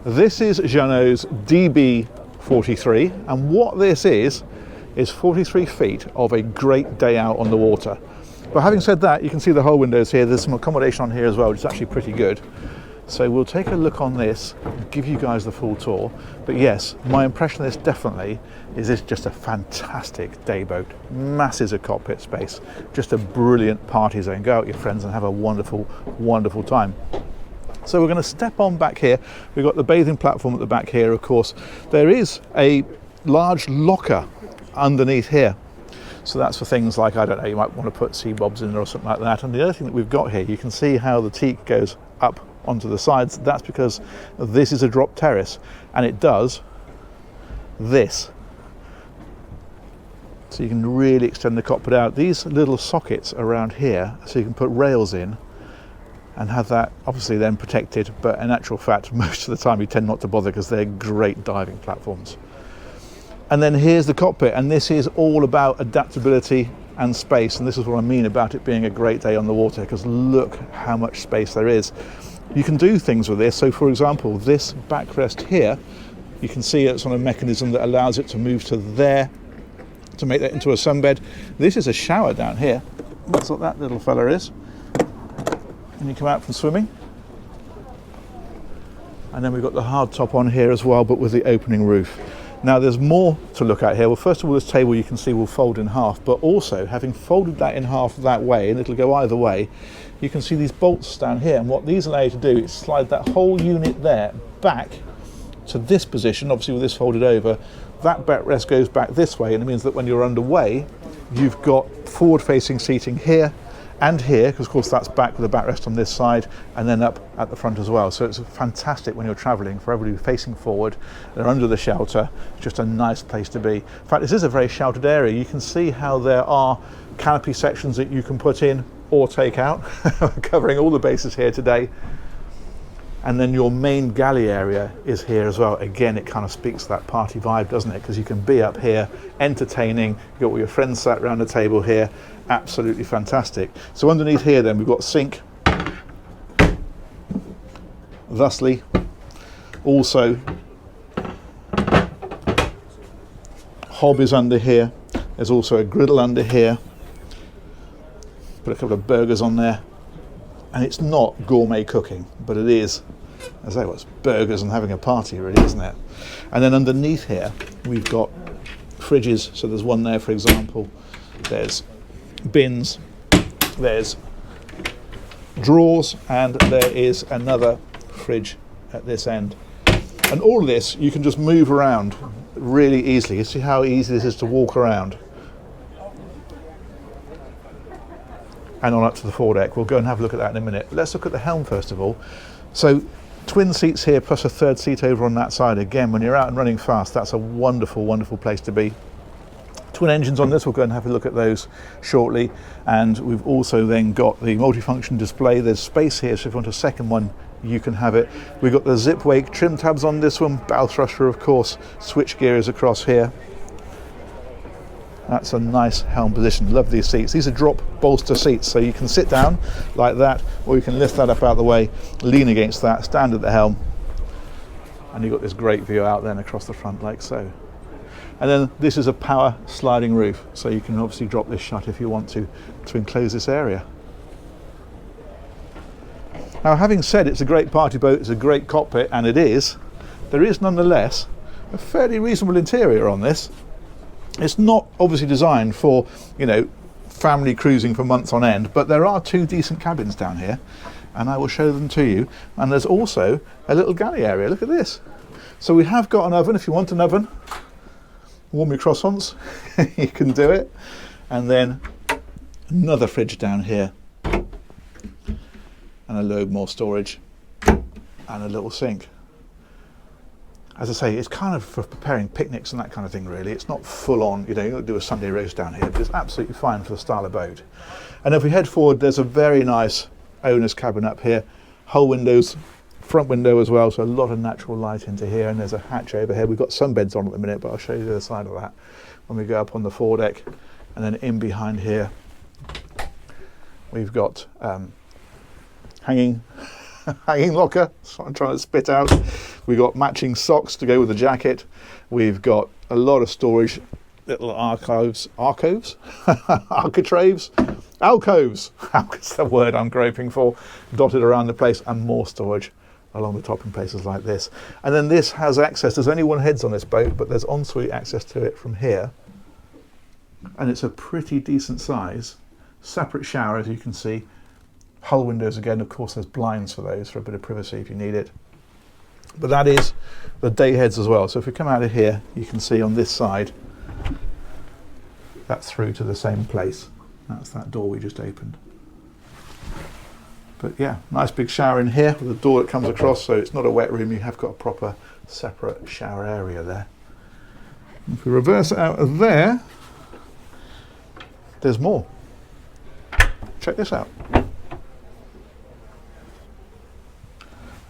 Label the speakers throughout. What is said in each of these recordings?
Speaker 1: This is Jeanneau's DB43, and what this is 43 feet of a great day out on the water. But having said that, you can see the whole windows here. There's some accommodation on here as well, which is actually pretty good. So we'll take a look on this, give you guys the full tour. But yes, my impression of this definitely is it's just a fantastic day boat. Masses of cockpit space, just a brilliant party zone. Go out with your friends and have a wonderful, wonderful time. So we're going to step on back here. We've got the bathing platform at the back here, of course. There is a large locker underneath here. So that's for things like, I don't know, you might want to put sea bobs in there or something like that. And the other thing that we've got here, you can see how the teak goes up onto the sides. That's because this is a drop terrace, and it does this. So you can really extend the cockpit out. These little sockets around here, so you can put rails in and have that obviously then protected, but in actual fact most of the time you tend not to bother because they're great diving platforms. And then here's the cockpit, and this is all about adaptability and space, and this is what I mean about it being a great day on the water, because look how much space there is. You can do things with this. So for example, this backrest here, you can see it's on a mechanism that allows it to move to there to make that into a sunbed. This is a shower down here. That's what that little fella is. And you come out from swimming. And then we've got the hard top on here as well, but with the opening roof. Now there's more to look at here. Well, first of all, this table you can see will fold in half, but also having folded that in half that way, and it'll go either way, you can see these bolts down here, and what these allow you to do is slide that whole unit there back to this position, obviously with this folded over. That backrest goes back this way, and it means that when you're underway, you've got forward-facing seating here and here, because of course that's back with the backrest on this side, and then up at the front as well. So it's fantastic when you're travelling for everybody facing forward. They're under the shelter. It's just a nice place to be. In fact, this is a very sheltered area. You can see how there are canopy sections that you can put in or take out, covering all the bases here today. And then your main galley area is here as well. Again, it kind of speaks to that party vibe, doesn't it? Because you can be up here entertaining, you've got all your friends sat around the table here. Absolutely fantastic. So underneath here then we've got sink, thusly. Also, hob is under here. There's also a griddle under here. Put a couple of burgers on there. And it's not gourmet cooking, but it is, as I say, it's burgers and having a party, really, isn't it? And then underneath here, we've got fridges. So there's one there, for example. There's bins. There's drawers, and there is another fridge at this end. And all of this, you can just move around really easily. You see how easy this is to walk around. And on up to the foredeck. We'll go and have a look at that in a minute. Let's look at the helm first of all. So twin seats here plus a third seat over on that side. Again, when you're out and running fast, that's a wonderful, wonderful place to be. Twin engines on this, we'll go and have a look at those shortly. And we've also then got the multifunction display. There's space here, so if you want a second one, you can have it. We've got the zip wake trim tabs on this one, bow thruster of course, switch gear is across here. That's a nice helm position. Love these seats. These are drop bolster seats, so you can sit down like that, or you can lift that up out of the way, lean against that, stand at the helm, and you've got this great view out then across the front like so. And then this is a power sliding roof, so you can obviously drop this shut if you want to enclose this area. Now, having said it's a great party boat, it's a great cockpit, and it is, there is nonetheless a fairly reasonable interior on this. It's not obviously designed for, you know, family cruising for months on end, but there are two decent cabins down here, and I will show them to you. And there's also a little galley area. Look at this. So we have got an oven. If you want an oven, warm your croissants, you can do it. And then another fridge down here, and a load more storage, and a little sink. As I say, it's kind of for preparing picnics and that kind of thing, really. It's not full on, you know, you don't do a Sunday roast down here, but it's absolutely fine for the style of boat. And if we head forward, there's a very nice owner's cabin up here. Whole windows, front window as well, so a lot of natural light into here, and there's a hatch over here. We've got sunbeds on at the minute, but I'll show you the other side of that when we go up on the foredeck. And then in behind here, we've got hanging hanging locker, so I'm trying to spit out. We've got matching socks to go with the jacket. We've got a lot of storage, little architraves, alcoves, that's the word I'm groping for, dotted around the place, and more storage along the top in places like this. And then this has access, there's only one heads on this boat, but there's ensuite access to it from here. And it's a pretty decent size. Separate shower, as you can see. Hull windows again, of course there's blinds for those, for a bit of privacy if you need it. But that is the day heads as well. So if we come out of here, you can see on this side, that's through to the same place. That's that door we just opened. But yeah, nice big shower in here with a door that comes across, so it's not a wet room, you have got a proper separate shower area there. If we reverse it out of there, there's more. Check this out.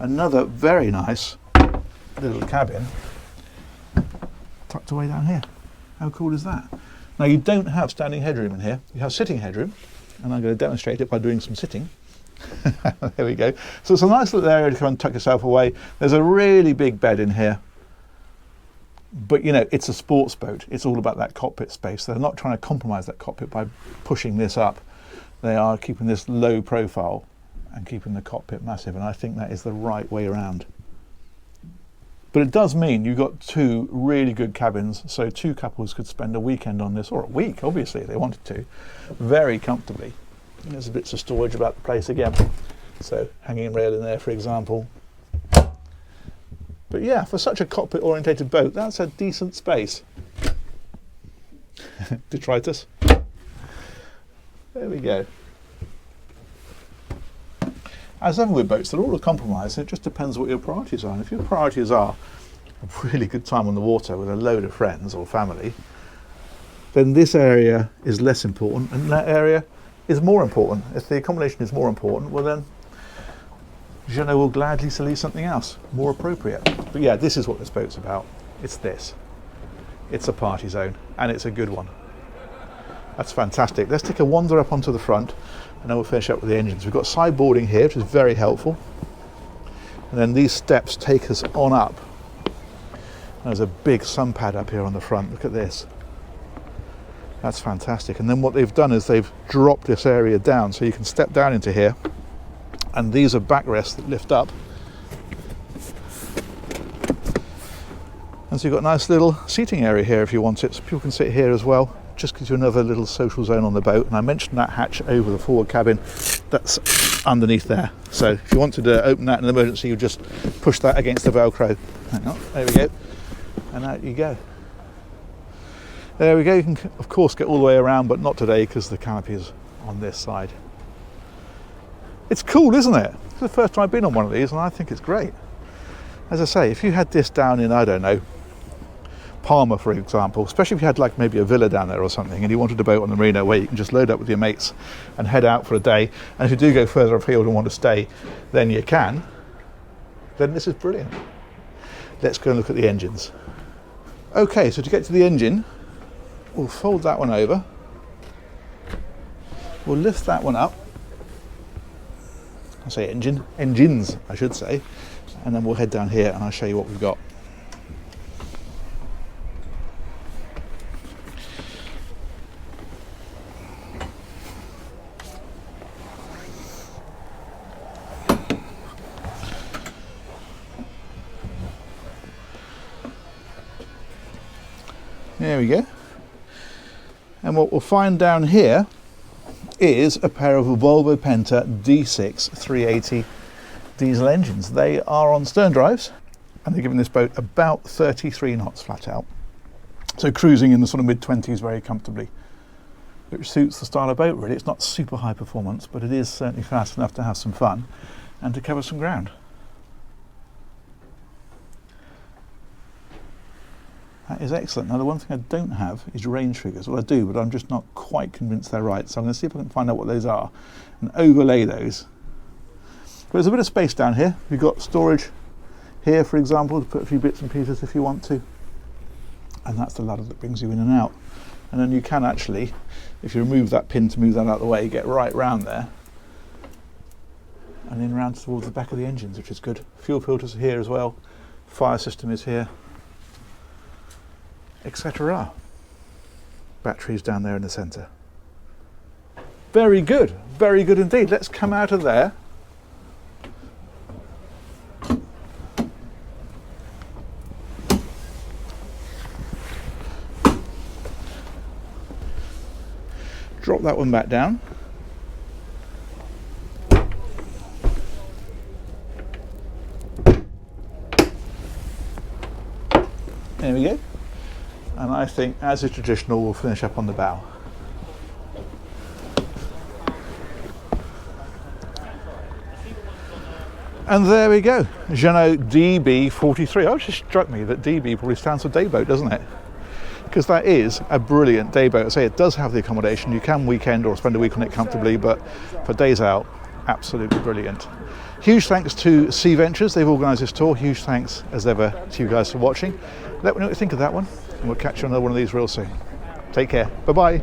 Speaker 1: Another very nice little cabin tucked away down here. How cool is that? Now you don't have standing headroom in here, you have sitting headroom, and I'm going to demonstrate it by doing some sitting. There we go. So it's a nice little area to come and tuck yourself away. There's a really big bed in here, but you know, it's a sports boat. It's all about that cockpit space. They're not trying to compromise that cockpit by pushing this up. They are keeping this low profile and keeping the cockpit massive, and I think that is the right way around. But it does mean you've got two really good cabins, so two couples could spend a weekend on this, or a week, obviously, if they wanted to, very comfortably. And there's bits of storage about the place again. So hanging rail in there, for example. But yeah, for such a cockpit-orientated boat, that's a decent space. Detritus. There we go. As ever with boats, they're all a compromise. It just depends what your priorities are. And if your priorities are a really good time on the water with a load of friends or family, then this area is less important, and that area is more important. If the accommodation is more important, well then Jeanneau will gladly sell you something else, more appropriate. But yeah, this is what this boat's about. It's this. It's a party zone, and it's a good one. That's fantastic. Let's take a wander up onto the front, and then we'll finish up with the engines. We've got sideboarding here, which is very helpful. And then these steps take us on up. There's a big sun pad up here on the front. Look at this. That's fantastic. And then what they've done is they've dropped this area down, so you can step down into here. And these are backrests that lift up. And so you've got a nice little seating area here if you want it. So people can sit here as well. Just gives you another little social zone on the boat. And I mentioned that hatch over the forward cabin, that's underneath there. So if you wanted to open that in an emergency, you just push that against the Velcro. Hang on, there we go. And out you go. There we go. You can of course get all the way around, but not today because the canopy is on this side. It's cool, isn't it? It's the first time I've been on one of these, and I think it's great. As I say, if you had this down in, I don't know, Palma, for example, especially if you had like maybe a villa down there or something, and you wanted a boat on the marina where you can just load up with your mates and head out for a day, and if you do go further afield and want to stay, then you can, then this is brilliant. Let's go and look at the engines. Okay, so to get to the engine, we'll fold that one over, we'll lift that one up, I say engines I should say, and then we'll head down here and I'll show you what we've got. There we go. And what we'll find down here is a pair of Volvo Penta D6 380 diesel engines. They are on stern drives, and they're giving this boat about 33 knots flat out. So cruising in the sort of mid-20s very comfortably, which suits the style of boat really. It's not super high performance, but it is certainly fast enough to have some fun and to cover some ground. That is excellent. Now the one thing I don't have is range figures. Well, I do, but I'm just not quite convinced they're right. So I'm going to see if I can find out what those are and overlay those. But there's a bit of space down here. We've got storage here, for example, to put a few bits and pieces if you want to. And that's the ladder that brings you in and out. And then you can actually, if you remove that pin to move that out of the way, get right round there and then round towards the back of the engines, which is good. Fuel filters are here as well. Fire system is here, etc. Batteries down there in the centre. Very good indeed. Let's come out of there. Drop that one back down. There we go. And I think, as is traditional, we'll finish up on the bow. And there we go, Jeanneau DB43. Oh, it just struck me that DB probably stands for dayboat, doesn't it? Because that is a brilliant dayboat. I say it does have the accommodation. You can weekend or spend a week on it comfortably, but for days out, absolutely brilliant. Huge thanks to Sea Ventures. They've organised this tour. Huge thanks, as ever, to you guys for watching. Let me know what you think of that one, and we'll catch you on another one of these real soon. Take care. Bye-bye.